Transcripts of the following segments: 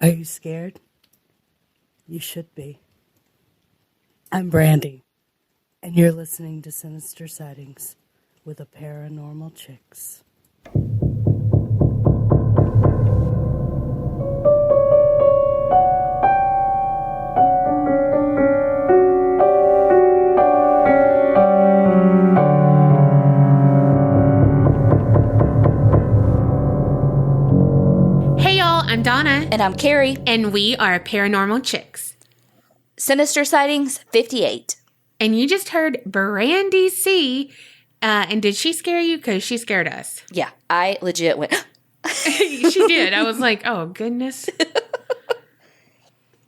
Are you scared? You should be. I'm Brandy, and you're listening to Sinister Sightings with the Paranormal Chicks. I'm Donna. And I'm Carrie. And we are Paranormal Chicks. Sinister Sightings 58. And you just heard Brandy C. And did she scare you? Because she scared us. Yeah, I legit went. She did. I was like, oh, goodness.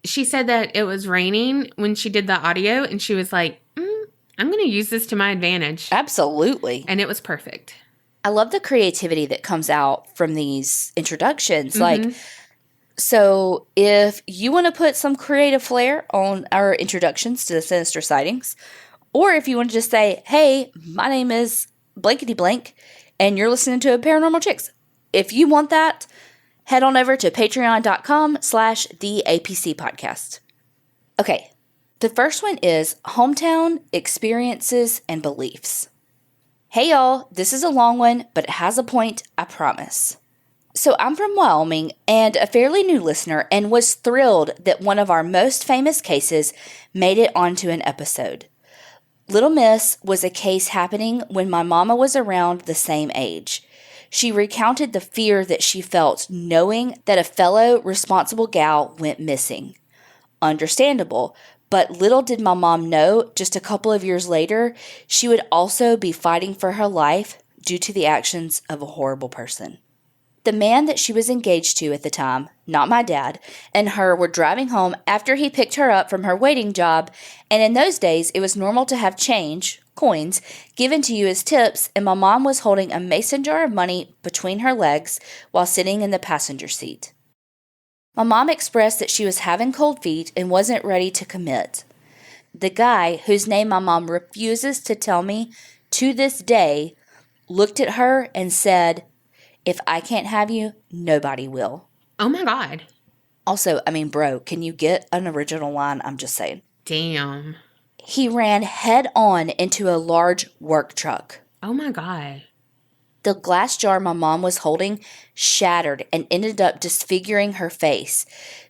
She said that it was raining when she did the audio. And she was like, I'm going to use this to my advantage. Absolutely. And it was perfect. I love the creativity that comes out from these introductions. Like, so if you want to put some creative flair on our introductions to the Sinister Sightings, or if you want to just say, hey, my name is blankety blank, and you're listening to Paranormal Chicks. If you want that, head on over to patreon.com/theapc podcast. Okay, the first one is hometown experiences and beliefs. Hey y'all, this is a long one, but it has a point, I promise. So I'm from Wyoming and a fairly new listener and was thrilled that one of our most famous cases made it onto an episode. Little Miss was a case happening when my mama was around the same age. She recounted the fear that she felt knowing that a fellow responsible gal went missing. Understandable. But little did my mom know, just a couple of years later, she would also be fighting for her life due to the actions of a horrible person. The man that she was engaged to at the time, not my dad, and her were driving home after he picked her up from her waiting job, and in those days it was normal to have change, coins, given to you as tips, and my mom was holding a mason jar of money between her legs while sitting in the passenger seat. My mom expressed that she was having cold feet and wasn't ready to commit. The guy, whose name my mom refuses to tell me to this day, looked at her and said, "If I can't have you, nobody will." Oh my God. Also, bro, can you get an original line? I'm just saying. Damn. He ran head on into a large work truck. Oh my God. The glass jar my mom was holding shattered and ended up disfiguring her face.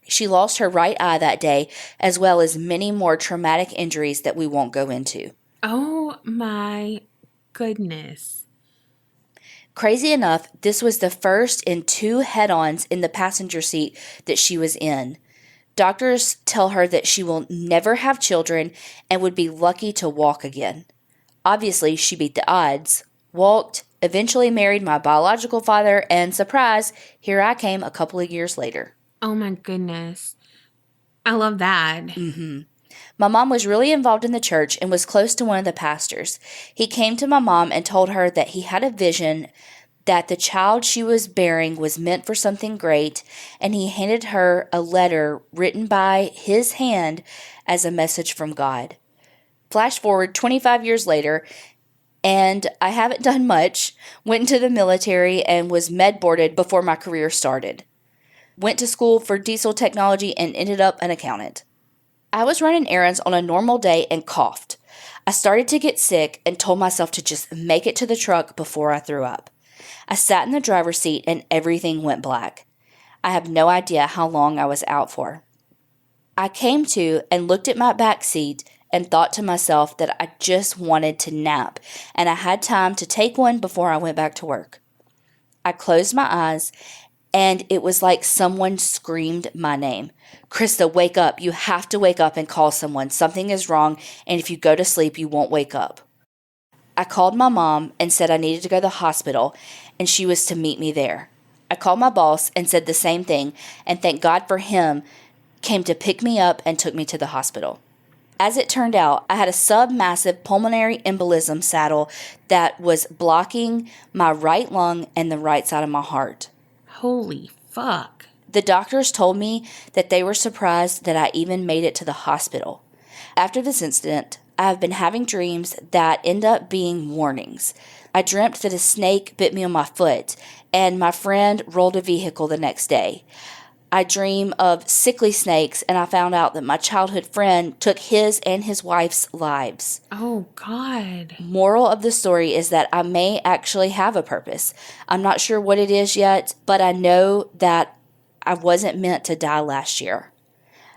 She lost her right eye that day, as well as many more traumatic injuries that we won't go into. Oh my goodness. Crazy enough, this was the first in 2 head-ons in the passenger seat that she was in. Doctors tell her that she will never have children and would be lucky to walk again. Obviously, she beat the odds, walked, eventually married my biological father, and surprise, here I came a couple of years later. Oh my goodness. I love that. My mom was really involved in the church and was close to one of the pastors. He came to my mom and told her that he had a vision that the child she was bearing was meant for something great, and he handed her a letter written by his hand as a message from God. Flash forward 25 years later, and I haven't done much, went into the military and was med-boarded before my career started. Went to school for diesel technology and ended up an accountant. I was running errands on a normal day and coughed. I started to get sick and told myself to just make it to the truck before I threw up. I sat in the driver's seat and everything went black. I have no idea how long I was out for. I came to and looked at my back seat and thought to myself that I just wanted to nap, and I had time to take one before I went back to work. I closed my eyes, and it was like someone screamed my name. "Krista, wake up. You have to wake up and call someone. Something is wrong, and if you go to sleep, you won't wake up." I called my mom and said I needed to go to the hospital, and she was to meet me there. I called my boss and said the same thing, and thank God for him, came to pick me up and took me to the hospital. As it turned out, I had a submassive pulmonary embolism saddle that was blocking my right lung and the right side of my heart. Holy fuck. The doctors told me that they were surprised that I even made it to the hospital. After this incident, I have been having dreams that end up being warnings. I dreamt that a snake bit me on my foot, and my friend rolled a vehicle the next day. I dream of sickly snakes, and I found out that my childhood friend took his and his wife's lives. Oh, God. Moral of the story is that I may actually have a purpose. I'm not sure what it is yet, but I know that I wasn't meant to die last year.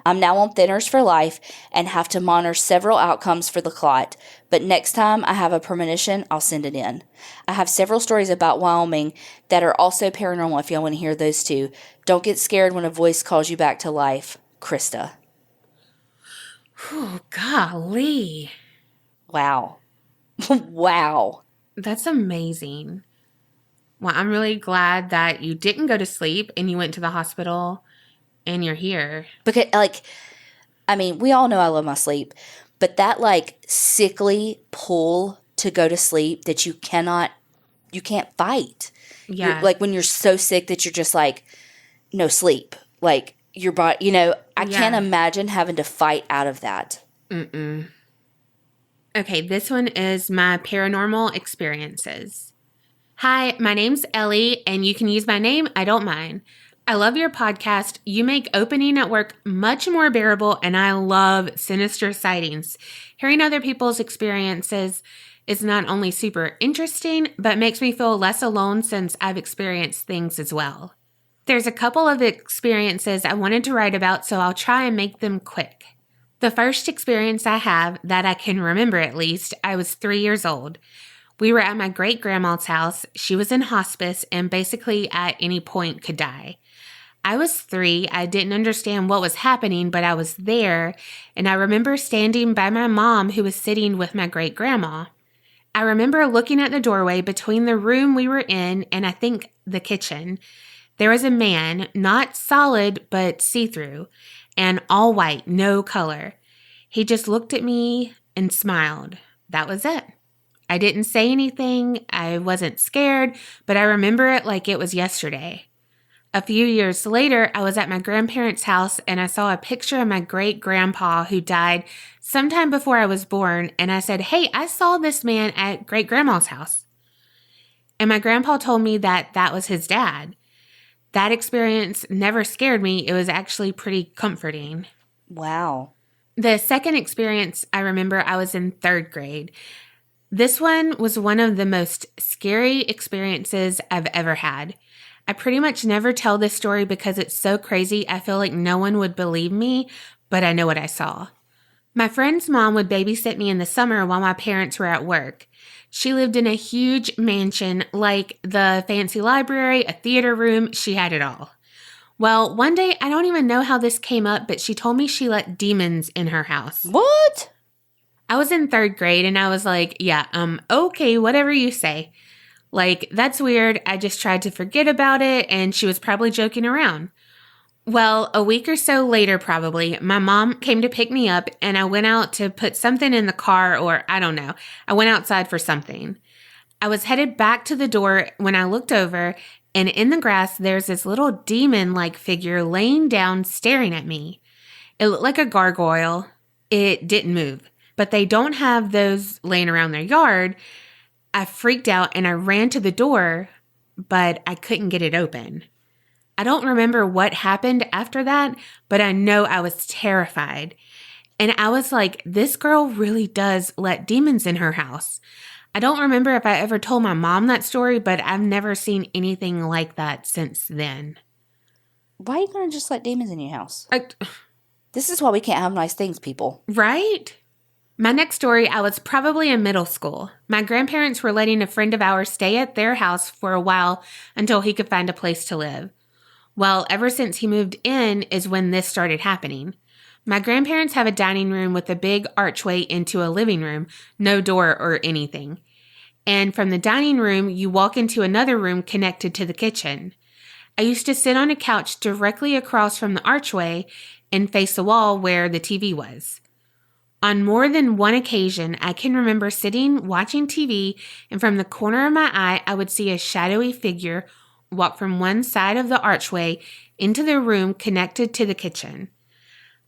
I'm now on thinners for life and have to monitor several outcomes for the clot, but next time I have a premonition, I'll send it in. I have several stories about Wyoming that are also paranormal if y'all want to hear those too. Don't get scared when a voice calls you back to life. Krista. Oh, golly. Wow. Wow. That's amazing. Well, I'm really glad that you didn't go to sleep and you went to the hospital and you're here. Because, we all know I love my sleep, but that, sickly pull to go to sleep that you can't fight. Yeah. When you're so sick that you're just no sleep. Your body, I can't imagine having to fight out of that. Mm-mm. Okay, this one is my paranormal experiences. Hi, my name's Ellie, and you can use my name. I don't mind. I love your podcast. You make opening at work much more bearable, and I love Sinister Sightings. Hearing other people's experiences is not only super interesting, but makes me feel less alone since I've experienced things as well. There's a couple of experiences I wanted to write about, so I'll try and make them quick. The first experience I have, that I can remember at least, I was 3 years old. We were at my great-grandma's house. She was in hospice and basically at any point could die. I was 3. I didn't understand what was happening, but I was there, and I remember standing by my mom who was sitting with my great-grandma. I remember looking at the doorway between the room we were in and I think the kitchen. There was a man, not solid, but see-through, and all white, no color. He just looked at me and smiled. That was it. I didn't say anything. I wasn't scared, but I remember it like it was yesterday. A few years later, I was at my grandparents' house and I saw a picture of my great-grandpa who died sometime before I was born, and I said, "Hey, I saw this man at great-grandma's house." And my grandpa told me that that was his dad. That experience never scared me. It was actually pretty comforting. Wow. The second experience I remember, I was in 3rd grade. This one was one of the most scary experiences I've ever had. I pretty much never tell this story because it's so crazy I feel like no one would believe me, but I know what I saw. My friend's mom would babysit me in the summer while my parents were at work. She lived in a huge mansion, like the fancy library, a theater room. She had it all. Well, one day, I don't even know how this came up, but she told me she let demons in her house. What? I was in 3rd grade and I was like, yeah, okay, whatever you say. That's weird. I just tried to forget about it and she was probably joking around. Well, a week or so later, probably, my mom came to pick me up and I went out to put something in the car, or I don't know. I went outside for something. I was headed back to the door when I looked over, and in the grass, there's this little demon-like figure laying down staring at me. It looked like a gargoyle. It didn't move, but they don't have those laying around their yard. I freaked out and I ran to the door, but I couldn't get it open. I don't remember what happened after that, but I know I was terrified. And I was like, this girl really does let demons in her house. I don't remember if I ever told my mom that story, but I've never seen anything like that since then. Why are you going to just let demons in your house? This is why we can't have nice things, people. Right? My next story, I was probably in middle school. My grandparents were letting a friend of ours stay at their house for a while until he could find a place to live. Well, ever since he moved in is when this started happening. My grandparents have a dining room with a big archway into a living room, no door or anything. And from the dining room, you walk into another room connected to the kitchen. I used to sit on a couch directly across from the archway and face the wall where the TV was. On more than one occasion, I can remember sitting watching TV, and from the corner of my eye, I would see a shadowy figure walk from one side of the archway into the room connected to the kitchen.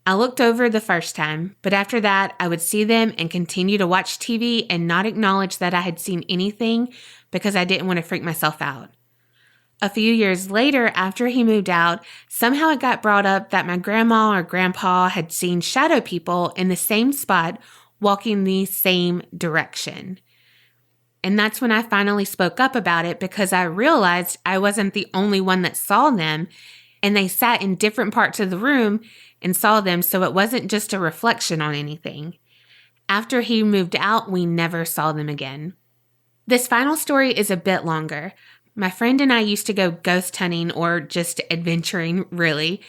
I looked over the first time, but after that, I would see them and continue to watch TV and not acknowledge that I had seen anything because I didn't want to freak myself out. A few years later, after he moved out, somehow it got brought up that my grandma or grandpa had seen shadow people in the same spot walking the same direction. And that's when I finally spoke up about it because I realized I wasn't the only one that saw them, and they sat in different parts of the room and saw them, so it wasn't just a reflection on anything. After he moved out, we never saw them again. This final story is a bit longer. My friend and I used to go ghost hunting or just adventuring, really.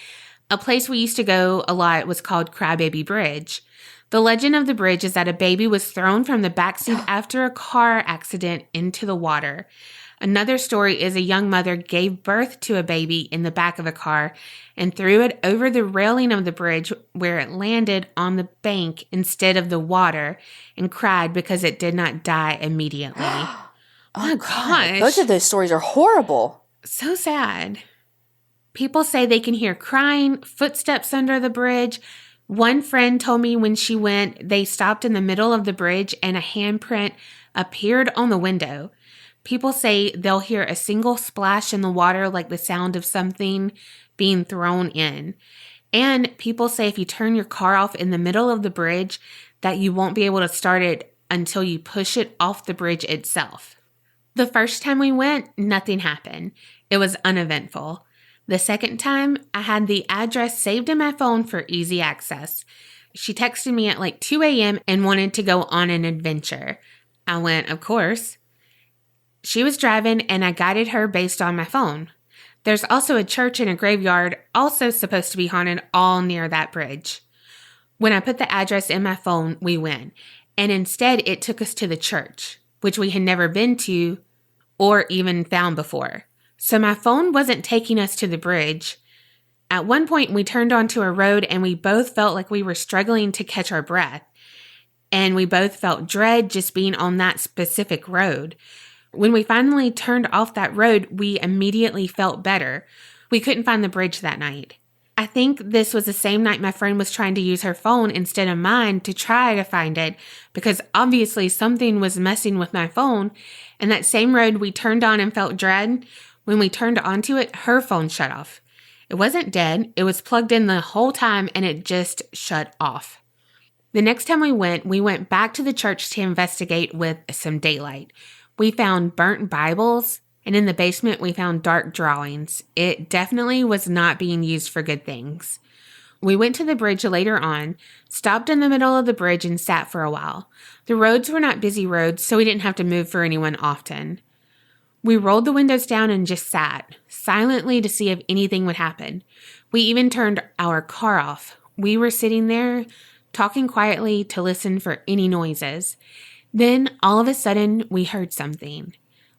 A place we used to go a lot was called Crybaby Bridge. The legend of the bridge is that a baby was thrown from the backseat after a car accident into the water. Another story is a young mother gave birth to a baby in the back of a car and threw it over the railing of the bridge where it landed on the bank instead of the water and cried because it did not die immediately. Oh my God. gosh. Both of those stories are horrible. So sad. People say they can hear crying, footsteps under the bridge. One friend told me when she went, they stopped in the middle of the bridge and a handprint appeared on the window. People say they'll hear a single splash in the water like the sound of something being thrown in. And people say if you turn your car off in the middle of the bridge, that you won't be able to start it until you push it off the bridge itself. The first time we went, nothing happened. It was uneventful. The second time, I had the address saved in my phone for easy access. She texted me at like 2 a.m. and wanted to go on an adventure. I went, of course. She was driving and I guided her based on my phone. There's also a church and a graveyard also supposed to be haunted all near that bridge. When I put the address in my phone, we went. And instead, it took us to the church, which we had never been to or even found before. So my phone wasn't taking us to the bridge. At one point, we turned onto a road and we both felt like we were struggling to catch our breath. And we both felt dread just being on that specific road. When we finally turned off that road, we immediately felt better. We couldn't find the bridge that night. I think this was the same night my friend was trying to use her phone instead of mine to try to find it because obviously something was messing with my phone. And that same road we turned on and felt dread, when we turned onto it, her phone shut off. It wasn't dead. It was plugged in the whole time and it just shut off. The next time we went back to the church to investigate with some daylight. We found burnt Bibles, and in the basement we found dark drawings. It definitely was not being used for good things. We went to the bridge later on, stopped in the middle of the bridge and sat for a while. The roads were not busy roads, so we didn't have to move for anyone often. We rolled the windows down and just sat, silently to see if anything would happen. We even turned our car off. We were sitting there, talking quietly to listen for any noises. Then, all of a sudden, we heard something,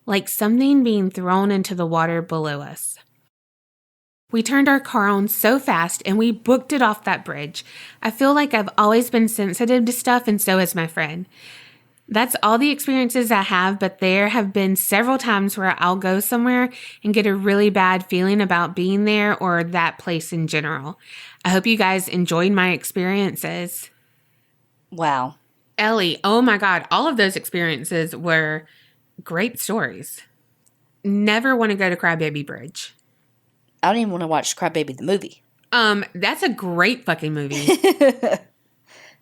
like something being thrown into the water below us. We turned our car on so fast and we booked it off that bridge. I feel like I've always been sensitive to stuff and so has my friend. That's all the experiences I have, but there have been several times where I'll go somewhere and get a really bad feeling about being there or that place in general. I hope you guys enjoyed my experiences. Wow. Ellie, oh my God, all of those experiences were great stories. Never want to go to Crybaby Bridge. I don't even want to watch Crybaby the movie. That's a great fucking movie.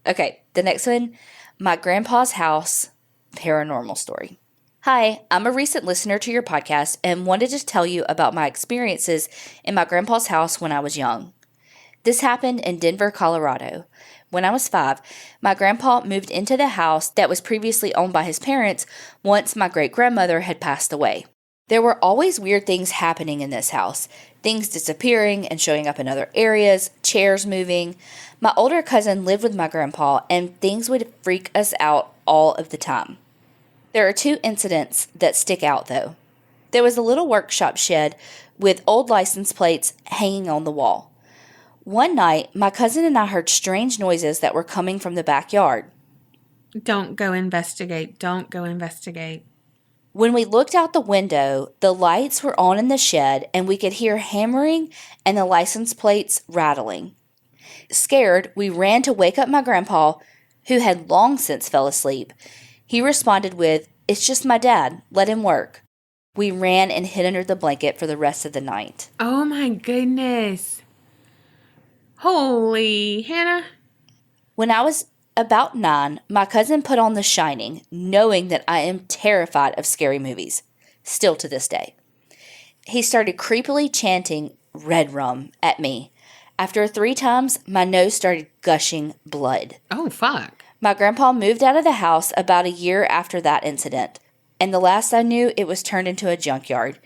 Okay, the next one, my grandpa's house paranormal story. Hi, I'm a recent listener to your podcast and wanted to tell you about my experiences in my grandpa's house when I was young. This happened in Denver, Colorado. When I was 5, my grandpa moved into the house that was previously owned by his parents once my great-grandmother had passed away. There were always weird things happening in this house, things disappearing and showing up in other areas, chairs moving. My older cousin lived with my grandpa, and things would freak us out all of the time. There are 2 incidents that stick out, though. There was a little workshop shed with old license plates hanging on the wall. One night, my cousin and I heard strange noises that were coming from the backyard. Don't go investigate. Don't go investigate. When we looked out the window, the lights were on in the shed and we could hear hammering and the license plates rattling. Scared, we ran to wake up my grandpa, who had long since fell asleep. He responded with, "It's just my dad. Let him work." We ran and hid under the blanket for the rest of the night. Oh my goodness. Holy Hannah. When I was about 9, my cousin put on The Shining, knowing that I am terrified of scary movies, still to this day. He started creepily chanting "red rum" at me. After 3 times, my nose started gushing blood. Oh, fuck. My grandpa moved out of the house about a year after that incident, and the last I knew, it was turned into a junkyard.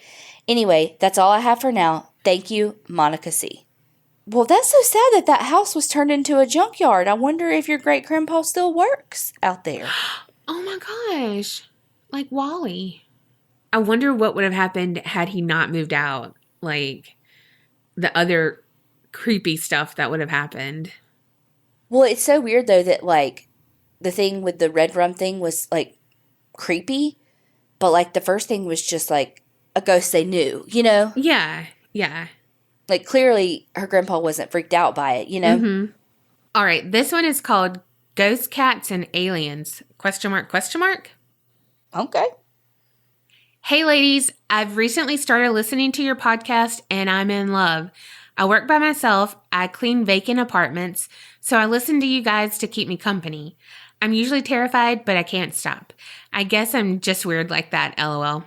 Anyway, that's all I have for now. Thank you, Monica C. Well, that's so sad that that house was turned into a junkyard. I wonder if your great-grandpa still works out there. Oh my gosh. Like Wally. I wonder what would have happened had he not moved out. Like, the other creepy stuff that would have happened. Well, it's so weird, though, that, like, the thing with the red rum thing was, like, creepy. But, like, the first thing was just, like, a ghost they knew, you know? Yeah, yeah. Like, clearly, her grandpa wasn't freaked out by it, you know? Mm-hmm. All right, this one is called Ghost Cats and Aliens, ? Okay. Hey, ladies, I've recently started listening to your podcast, and I'm in love. I work by myself. I clean vacant apartments, so I listen to you guys to keep me company. I'm usually terrified, but I can't stop. I guess I'm just weird like that, LOL.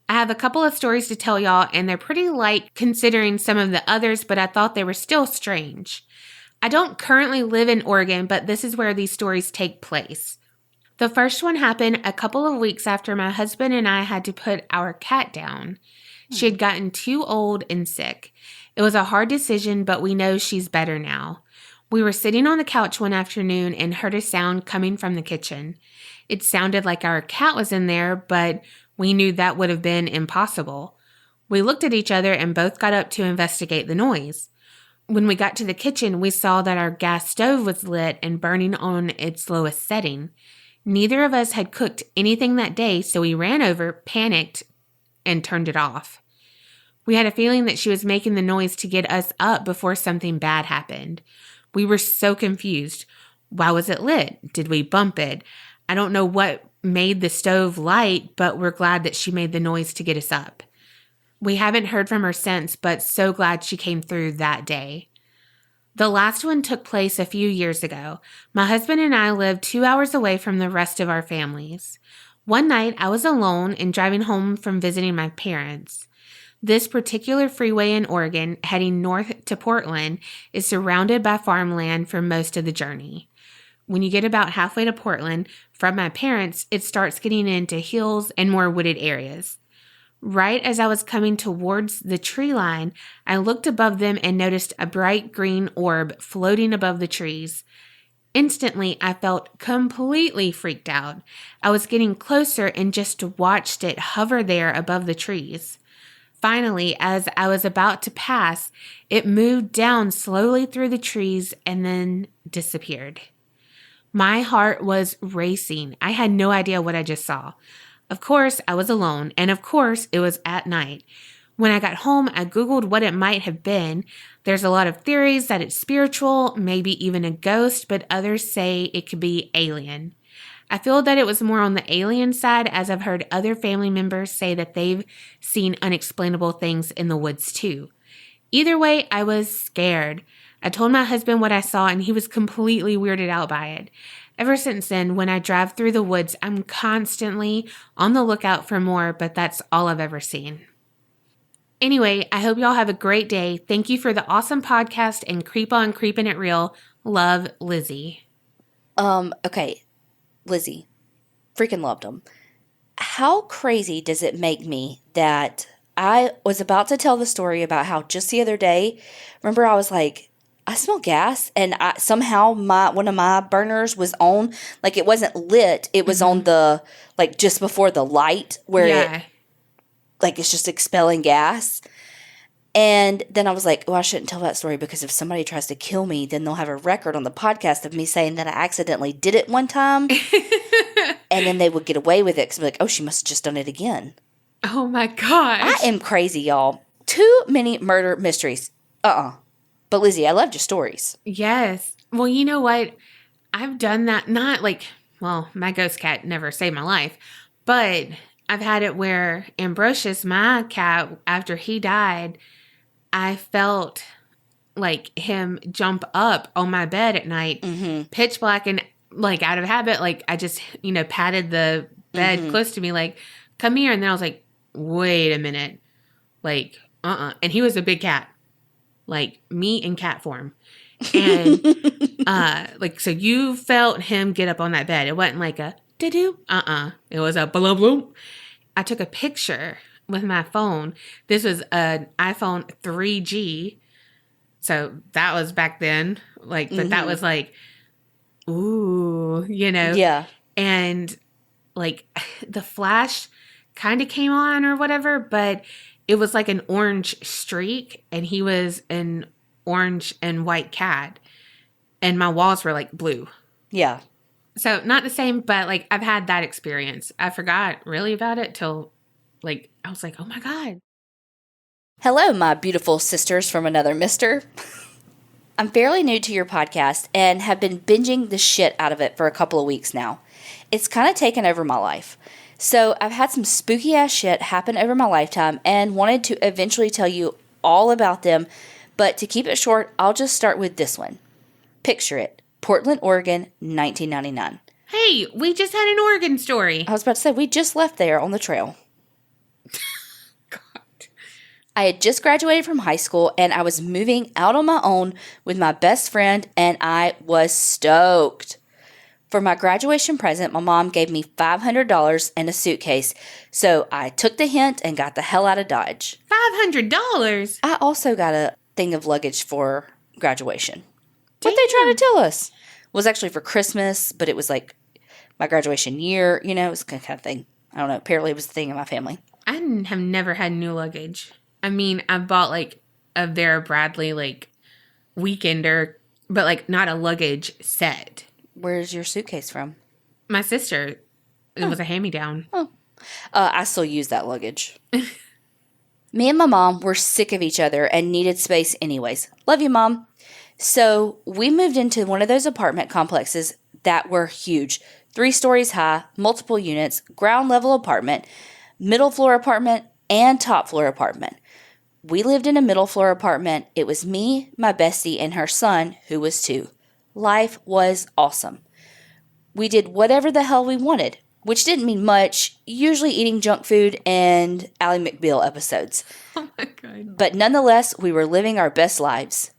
I have a couple of stories to tell y'all, and they're pretty light considering some of the others, but I thought they were still strange. I don't currently live in Oregon, but this is where these stories take place. The first one happened a couple of weeks after my husband and I had to put our cat down. She had gotten too old and sick. It was a hard decision, but we know she's better now. We were sitting on the couch one afternoon and heard a sound coming from the kitchen. It sounded like our cat was in there, but we knew that would have been impossible. We looked at each other and both got up to investigate the noise. When we got to the kitchen, we saw that our gas stove was lit and burning on its lowest setting. Neither of us had cooked anything that day, so we ran over, panicked, and turned it off. We had a feeling that she was making the noise to get us up before something bad happened. We were so confused. Why was it lit? Did we bump it? I don't know what made the stove light, but we're glad that she made the noise to get us up. We haven't heard from her since, but so glad she came through that day. The last one took place a few years ago. My husband and I lived 2 hours away from the rest of our families. One night, I was alone and driving home from visiting my parents. This particular freeway in Oregon, heading north to Portland, is surrounded by farmland for most of the journey. When you get about halfway to Portland, from my parents, it starts getting into hills and more wooded areas. Right as I was coming towards the tree line, I looked above them and noticed a bright green orb floating above the trees. Instantly, I felt completely freaked out. I was getting closer and just watched it hover there above the trees. Finally, as I was about to pass, it moved down slowly through the trees and then disappeared. My heart was racing. I had no idea what I just saw. Of course, I was alone, and of course, it was at night. When I got home, I Googled what it might have been. There's a lot of theories that it's spiritual, maybe even a ghost, but others say it could be alien. I feel that it was more on the alien side, as I've heard other family members say that they've seen unexplainable things in the woods too. Either way, I was scared. I told my husband what I saw, and he was completely weirded out by it. Ever since then, when I drive through the woods, I'm constantly on the lookout for more, but that's all I've ever seen. Anyway, I hope y'all have a great day. Thank you for the awesome podcast and keep on creeping it real. Love, Lizzie. Okay. Lizzie. Freaking loved them. How crazy does it make me that I was about to tell the story about how just the other day, remember I was like, I smell gas, and somehow one of my burners was on, like it wasn't lit, it was on the, like just before the light where it, like it's just expelling gas. And then I was like, oh, I shouldn't tell that story because if somebody tries to kill me, then they'll have a record on the podcast of me saying that I accidentally did it one time. And then they would get away with it because they'd be like, oh, she must have just done it again. Oh my gosh. I am crazy, y'all. Too many murder mysteries. But Lizzie, I loved your stories. Yes. Well, you know what? I've done that. Not like, well, my ghost cat never saved my life, but I've had it where Ambrosius, my cat, after he died, I felt like him jump up on my bed at night, pitch black, and like out of habit, like I just, patted the bed close to me, like, come here. And then I was like, wait a minute. Like, And he was a big cat, like me in cat form. And so you felt him get up on that bed. It wasn't like a doo-doo. It was a bloom bloom. I took a picture with my phone. This was an iPhone 3G. So that was back then. Like, but that was like, ooh, Yeah. And like the flash kind of came on or whatever, but it was like an orange streak, and he was an orange and white cat, and my walls were like blue. Yeah. So not the same, but like I've had that experience. I forgot really about it till like I was like, oh my God. Hello, my beautiful sisters from another mister. I'm fairly new to your podcast and have been binging the shit out of it for a couple of weeks now. It's kind of taken over my life. So I've had some spooky ass shit happen over my lifetime and wanted to eventually tell you all about them. But to keep it short, I'll just start with this one. Picture it. Portland, Oregon, 1999. Hey, we just had an Oregon story. I was about to say, we just left there on the trail. God. I had just graduated from high school and I was moving out on my own with my best friend, and I was stoked. For my graduation present, my mom gave me $500 and a suitcase, so I took the hint and got the hell out of Dodge. $500? I also got a thing of luggage for graduation. What they trying to tell us? It was actually for Christmas, but it was like my graduation year, it was kind of thing. I don't know. Apparently it was the thing in my family. I have never had new luggage. I mean, I bought like a Vera Bradley like weekender, but like not a luggage set. Where's your suitcase from? My sister, it was a hand-me-down. Oh. I still use that luggage. Me and my mom were sick of each other and needed space anyways. Love you, Mom. So we moved into one of those apartment complexes that were huge. 3 stories high, multiple units, ground level apartment, middle floor apartment, and top floor apartment. We lived in a middle floor apartment. It was me, my bestie, and her son, who was 2. Life was awesome. We did whatever the hell we wanted, which didn't mean much, usually eating junk food and Ally McBeal episodes. Oh my God. But nonetheless, we were living our best lives.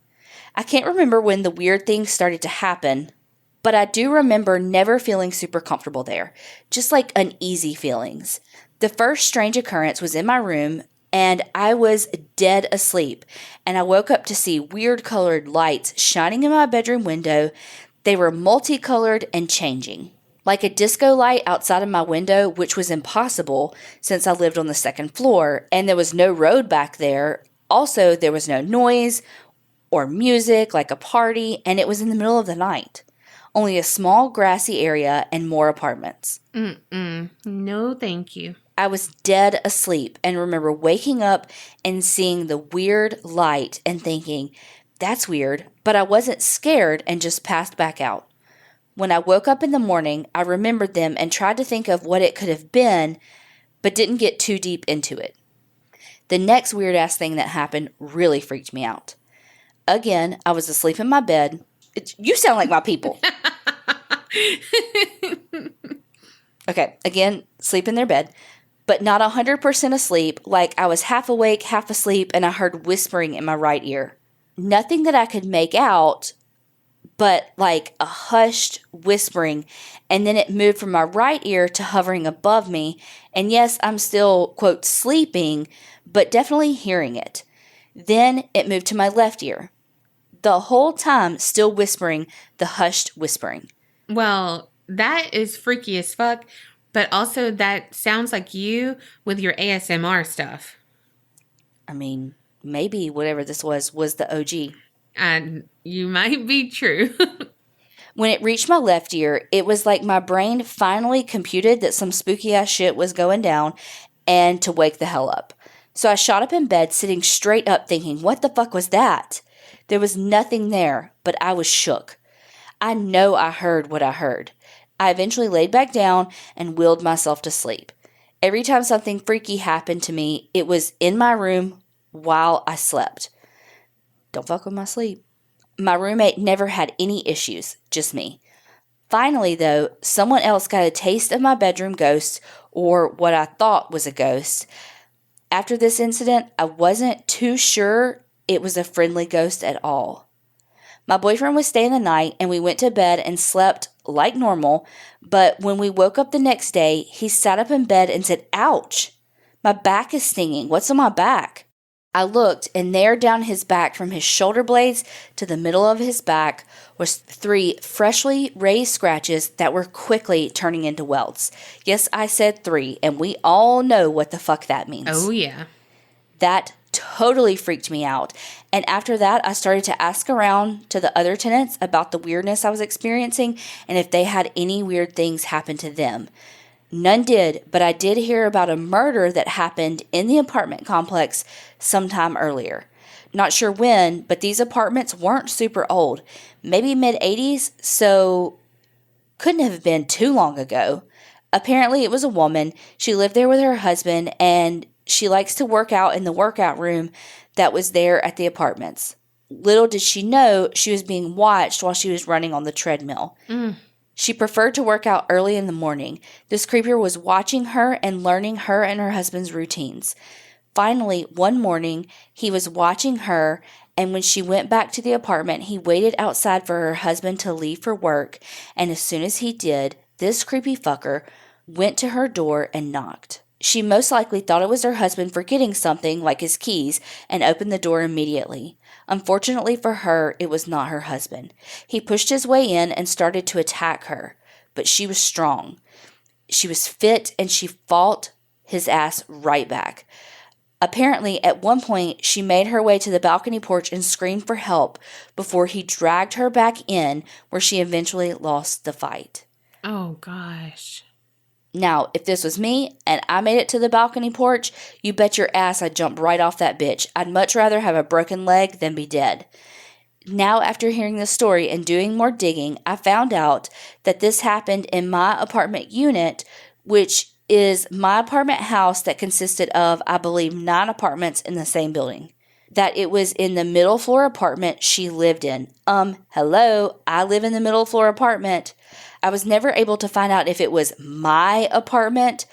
I can't remember when the weird things started to happen, but I do remember never feeling super comfortable there, just like uneasy feelings. The first strange occurrence was in my room, and I was dead asleep, and I woke up to see weird colored lights shining in my bedroom window. They were multicolored and changing, like a disco light outside of my window, which was impossible since I lived on the 2nd floor, and there was no road back there. Also, there was no noise or music like a party, and it was in the middle of the night. Only a small grassy area and more apartments. No, thank you. I was dead asleep and remember waking up and seeing the weird light and thinking, that's weird, but I wasn't scared and just passed back out. When I woke up in the morning, I remembered them and tried to think of what it could have been, but didn't get too deep into it. The next weird-ass thing that happened really freaked me out. Again, I was asleep in my bed. You sound like my people. Okay, again, sleep in their bed, but not 100% asleep, like I was half awake, half asleep, and I heard whispering in my right ear. Nothing that I could make out, but like a hushed whispering, and then it moved from my right ear to hovering above me, and yes, I'm still, quote, sleeping, but definitely hearing it. Then it moved to my left ear. The whole time still whispering the hushed whispering. Well, that is freaky as fuck, but also that sounds like you with your ASMR stuff. I mean, maybe whatever this was the OG. And you might be true. When it reached my left ear, it was like my brain finally computed that some spooky ass shit was going down and to wake the hell up. So I shot up in bed, sitting straight up thinking, what the fuck was that? There was nothing there, but I was shook. I know I heard what I heard. I eventually laid back down and willed myself to sleep. Every time something freaky happened to me, it was in my room while I slept. Don't fuck with my sleep. My roommate never had any issues, just me. Finally, though, someone else got a taste of my bedroom ghost, or what I thought was a ghost. After this incident, I wasn't too sure it was a friendly ghost at all. My boyfriend was staying the night, and we went to bed and slept like normal, but when we woke up the next day, he sat up in bed and said, "Ouch, my back is stinging. What's on my back?" I looked, and there down his back from his shoulder blades to the middle of his back was 3 freshly raised scratches that were quickly turning into welts. Yes, I said 3, and we all know what the fuck that means. Oh, yeah. That totally freaked me out. And after that, I started to ask around to the other tenants about the weirdness I was experiencing and if they had any weird things happen to them. None did, but I did hear about a murder that happened in the apartment complex sometime earlier. Not sure when, but these apartments weren't super old. Maybe mid-80s, so couldn't have been too long ago. Apparently, it was a woman. She lived there with her husband, and she likes to work out in the workout room that was there at the apartments. Little did she know she was being watched while she was running on the treadmill. She preferred to work out early in the morning. This creeper was watching her and learning her and her husband's routines. Finally, one morning, he was watching her, and when she went back to the apartment, he waited outside for her husband to leave for work, and as soon as he did, this creepy fucker went to her door and knocked. She most likely thought it was her husband forgetting something, like his keys, and opened the door immediately. Unfortunately for her, it was not her husband. He pushed his way in and started to attack her, but she was strong. She was fit, and she fought his ass right back. Apparently, at one point, she made her way to the balcony porch and screamed for help before he dragged her back in, where she eventually lost the fight. Oh, gosh. Now, if this was me and I made it to the balcony porch, you bet your ass I'd jump right off that bitch. I'd much rather have a broken leg than be dead. Now, after hearing this story and doing more digging, I found out that this happened in my apartment unit, which is my apartment house that consisted of, I believe, 9 apartments in the same building. That it was in the middle floor apartment she lived in. Hello, I live in the middle floor apartment. I was never able to find out if it was my apartment,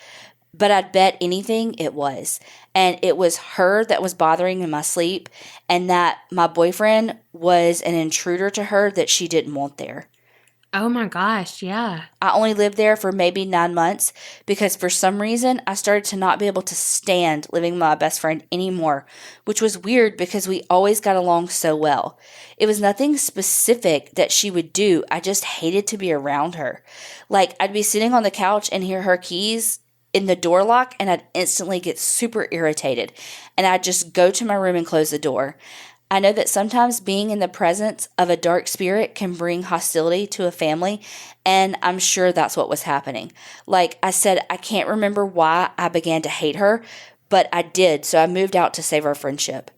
but I'd bet anything it was. And it was her that was bothering in my sleep, and that my boyfriend was an intruder to her that she didn't want there. Oh my gosh, yeah. I only lived there for maybe 9 months because for some reason I started to not be able to stand living with my best friend anymore, which was weird because we always got along so well. It was nothing specific that she would do. I just hated to be around her. Like, I'd be sitting on the couch and hear her keys in the door lock, and I'd instantly get super irritated, and I'd just go to my room and close the door. I know that sometimes being in the presence of a dark spirit can bring hostility to a family, and I'm sure that's what was happening. Like I said, I can't remember why I began to hate her, but I did, so I moved out to save our friendship.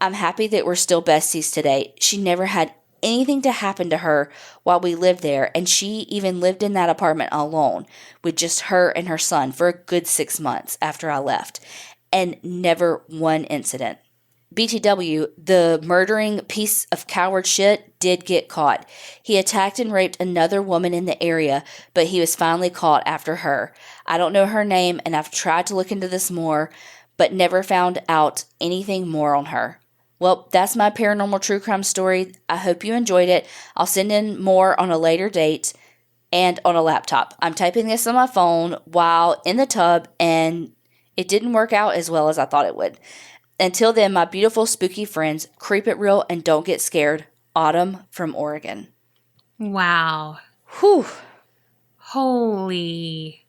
I'm happy that we're still besties today. She never had anything to happen to her while we lived there, and she even lived in that apartment alone with just her and her son for a good 6 months after I left, and never one incident. BTW, the murdering piece of coward shit, did get caught. He attacked and raped another woman in the area, but he was finally caught after her. I don't know her name, and I've tried to look into this more, but never found out anything more on her. Well, that's my paranormal true crime story. I hope you enjoyed it. I'll send in more on a later date and on a laptop. I'm typing this on my phone while in the tub, and it didn't work out as well as I thought it would. Until then, my beautiful spooky friends, keep it real and don't get scared. Autumn from Oregon. Wow. Whew. Holy.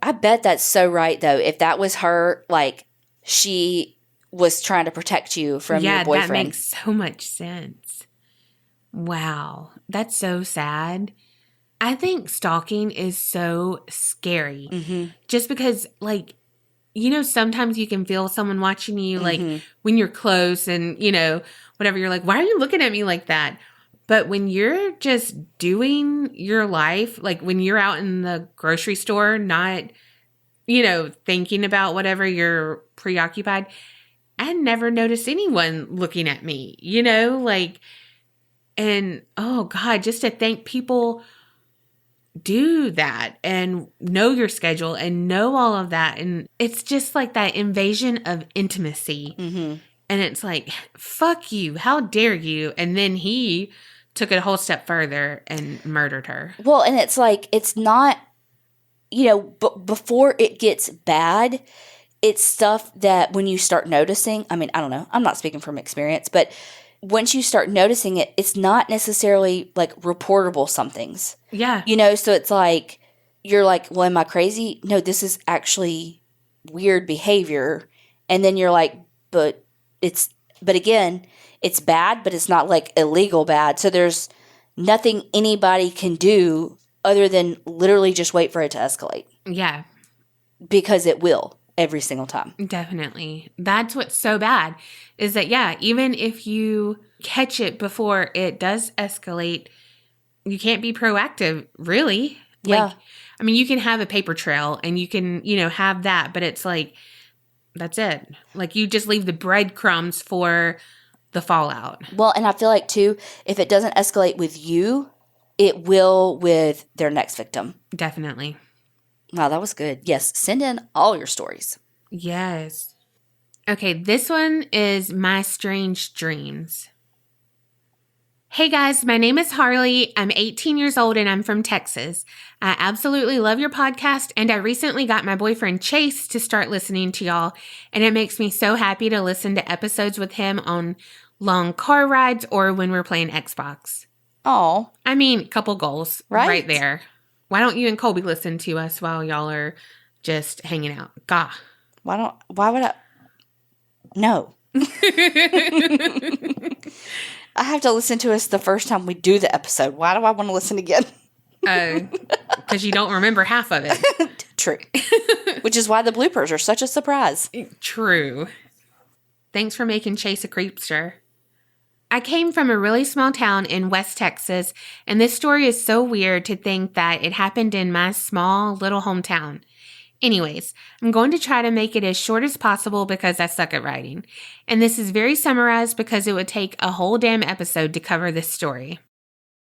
I bet that's so right, though. If that was her, like, she was trying to protect you from your boyfriend. Yeah, that makes so much sense. Wow. That's so sad. I think stalking is so scary. Mm-hmm. Just because, like, sometimes you can feel someone watching you, like when you're close and, whatever, you're like, why are you looking at me like that? But when you're just doing your life, like when you're out in the grocery store, not, thinking about whatever, you're preoccupied, I never noticed anyone looking at me, and oh God, just to think people do that and know your schedule and know all of that. And it's just like that invasion of intimacy. And it's like, fuck you. How dare you? And then he took it a whole step further and murdered her. Well, and it's like, it's not, before it gets bad, it's stuff that when you start noticing, I mean, I don't know, I'm not speaking from experience, but once you start noticing it, it's not necessarily like reportable somethings. Yeah. So it's like, you're like, well, am I crazy? No, this is actually weird behavior. And then you're like, but again, it's bad, but it's not like illegal bad. So there's nothing anybody can do other than literally just wait for it to escalate. Yeah. Because it will every single time. Definitely. That's what's so bad is that, yeah, even if you catch it before it does escalate, you can't be proactive, really. Yeah. Like, I mean, you can have a paper trail and you can, have that, but it's like, that's it. Like, you just leave the breadcrumbs for the fallout. Well, and I feel like, too, if it doesn't escalate with you, it will with their next victim. Definitely. Wow, that was good. Yes, send in all your stories. Yes. Okay, this one is My Strange Dreams. Hey guys, my name is Harley. I'm 18 years old and I'm from Texas. I absolutely love your podcast and I recently got my boyfriend Chase to start listening to y'all, and it makes me so happy to listen to episodes with him on long car rides or when we're playing Xbox. Oh. I mean, couple goals right there. Why don't you and Colby listen to us while y'all are just hanging out? Gah. Why would I? No. I have to listen to us the first time we do the episode. Why do I want to listen again? Because you don't remember half of it. True. Which is why the bloopers are such a surprise. True. Thanks for making Chase a creepster. I came from a really small town in West Texas, and this story is so weird to think that it happened in my small little hometown. Anyways, I'm going to try to make it as short as possible because I suck at writing. And this is very summarized because it would take a whole damn episode to cover this story.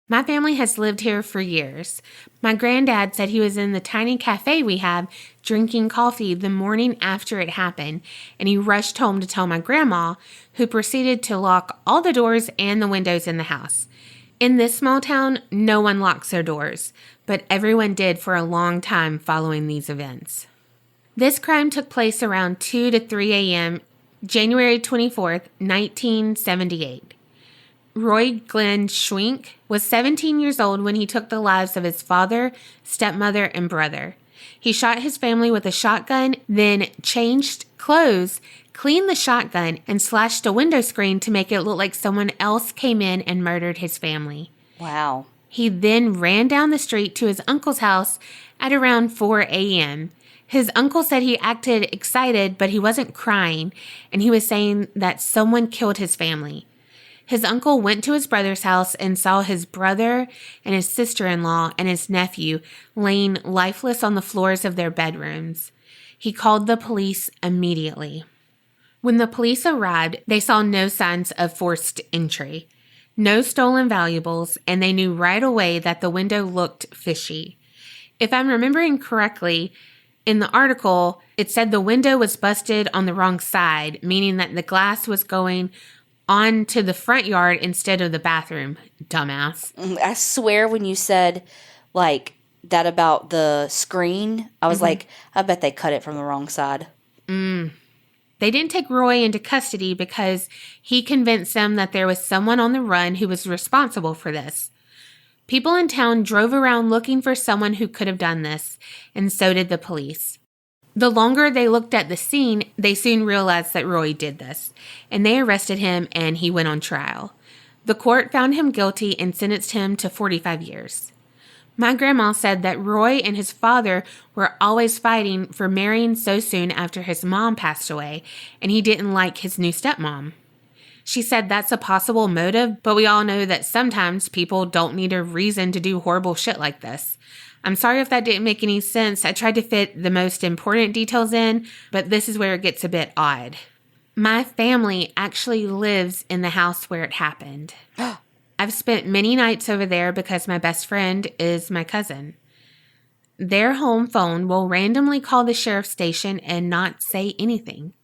My family has lived here for years. My granddad said he was in the tiny cafe we have drinking coffee the morning after it happened, and he rushed home to tell my grandma, who proceeded to lock all the doors and the windows in the house. In this small town, no one locks their doors, but everyone did for a long time following these events. This crime took place around 2 to 3 a.m., January 24th, 1978. Roy Glenn Schwink was 17 years old when he took the lives of his father, stepmother, and brother. He shot his family with a shotgun, then changed clothes, cleaned the shotgun, and slashed a window screen to make it look like someone else came in and murdered his family. Wow. He then ran down the street to his uncle's house at around 4 a.m. His uncle said he acted excited, but he wasn't crying, and he was saying that someone killed his family. His uncle went to his brother's house and saw his brother and his sister-in-law and his nephew laying lifeless on the floors of their bedrooms. He called the police immediately. When the police arrived, they saw no signs of forced entry, no stolen valuables, and they knew right away that the window looked fishy. If I'm remembering correctly, in the article, it said the window was busted on the wrong side, meaning that the glass was going onto the front yard instead of the bathroom. Dumbass. I swear when you said, like, that about the screen, I was like, I bet they cut it from the wrong side. They didn't take Roy into custody because he convinced them that there was someone on the run who was responsible for this. People in town drove around looking for someone who could have done this, and so did the police. The longer they looked at the scene, they soon realized that Roy did this, and they arrested him and he went on trial. The court found him guilty and sentenced him to 45 years. My grandma said that Roy and his father were always fighting for marrying so soon after his mom passed away, and he didn't like his new stepmom. She said that's a possible motive, but we all know that sometimes people don't need a reason to do horrible shit like this. I'm sorry if that didn't make any sense. I tried to fit the most important details in, but this is where it gets a bit odd. My family actually lives in the house where it happened. I've spent many nights over there because my best friend is my cousin. Their home phone will randomly call the sheriff's station and not say anything.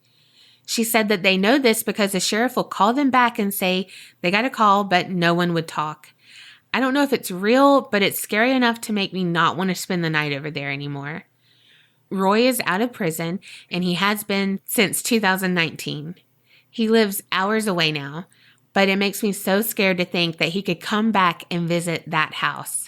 She said that they know this because the sheriff will call them back and say they got a call, but no one would talk. I don't know if it's real, but it's scary enough to make me not want to spend the night over there anymore. Roy is out of prison, and he has been since 2019. He lives hours away now, but it makes me so scared to think that he could come back and visit that house.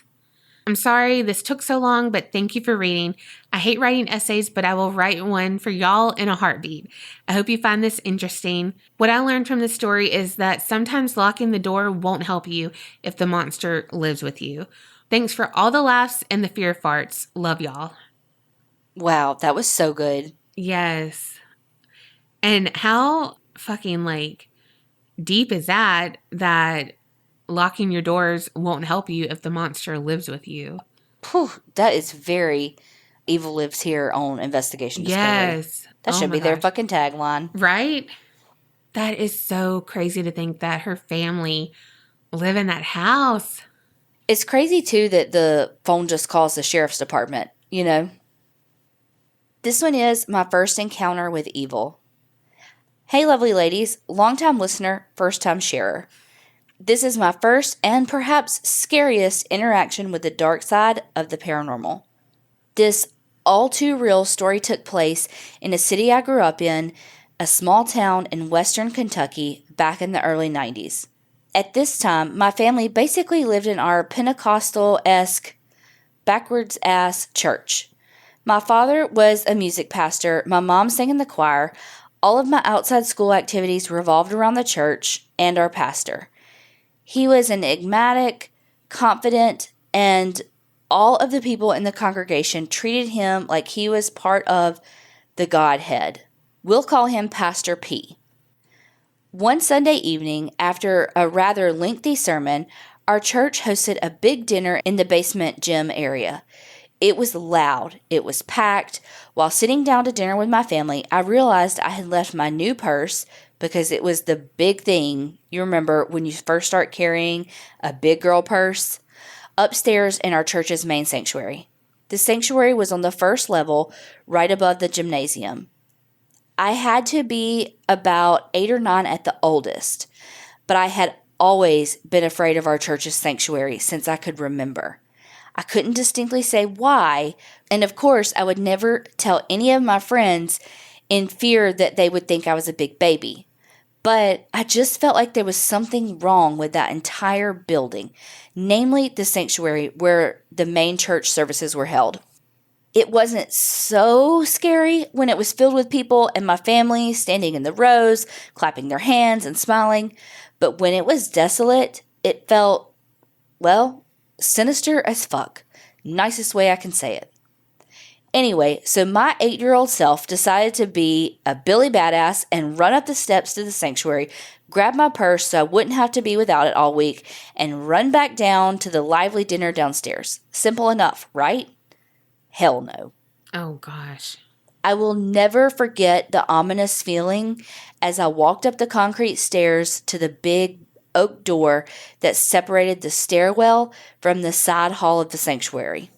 I'm sorry this took so long, but thank you for reading. I hate writing essays, but I will write one for y'all in a heartbeat. I hope you find this interesting. What I learned from this story is that sometimes locking the door won't help you if the monster lives with you. Thanks for all the laughs and the fear farts. Love y'all. Wow, that was so good. Yes. And how fucking deep is that locking your doors won't help you if the monster lives with you? Whew, that is very Evil Lives Here on Investigation Discovery. Yes. That should be their fucking tagline. Right? That is so crazy to think that her family live in that house. It's crazy, too, that the phone just calls the sheriff's department, you know? This one is my first encounter with evil. Hey, lovely ladies, longtime listener, first-time sharer. This is my first and perhaps scariest interaction with the dark side of the paranormal. This all-too-real story took place in a city I grew up in, a small town in western Kentucky back in the early 90s. At this time, my family basically lived in our Pentecostal-esque, backwards-ass church. My father was a music pastor, my mom sang in the choir, all of my outside school activities revolved around the church and our pastor. He was enigmatic, confident, and all of the people in the congregation treated him like he was part of the Godhead. We'll call him Pastor P. One Sunday evening, after a rather lengthy sermon, our church hosted a big dinner in the basement gym area. It was loud. It was packed. While sitting down to dinner with my family, I realized I had left my new purse because it was the big thing. You remember when you first start carrying a big girl purse? Upstairs in our church's main sanctuary. The sanctuary was on the first level, right above the gymnasium. I had to be about 8 or 9 at the oldest, but I had always been afraid of our church's sanctuary since I could remember. I couldn't distinctly say why, and of course I would never tell any of my friends in fear that they would think I was a big baby. But I just felt like there was something wrong with that entire building, namely the sanctuary where the main church services were held. It wasn't so scary when it was filled with people and my family standing in the rows, clapping their hands and smiling, but when it was desolate, it felt, well, sinister as fuck. Nicest way I can say it. Anyway, so my 8-year-old self decided to be a Billy Badass and run up the steps to the sanctuary, grab my purse so I wouldn't have to be without it all week, and run back down to the lively dinner downstairs. Simple enough, right? Hell no. Oh, gosh. I will never forget the ominous feeling as I walked up the concrete stairs to the big oak door that separated the stairwell from the side hall of the sanctuary.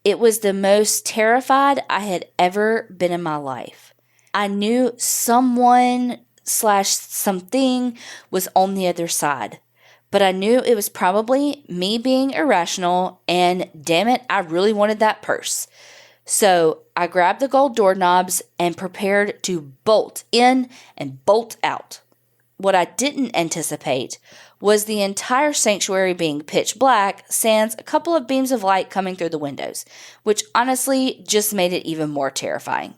It was the most terrified I had ever been in my life. I knew someone/something was on the other side, but I knew it was probably me being irrational, and damn it, I really wanted that purse. So I grabbed the gold doorknobs and prepared to bolt in and bolt out. What I didn't anticipate was the entire sanctuary being pitch black, sans a couple of beams of light coming through the windows, which honestly just made it even more terrifying.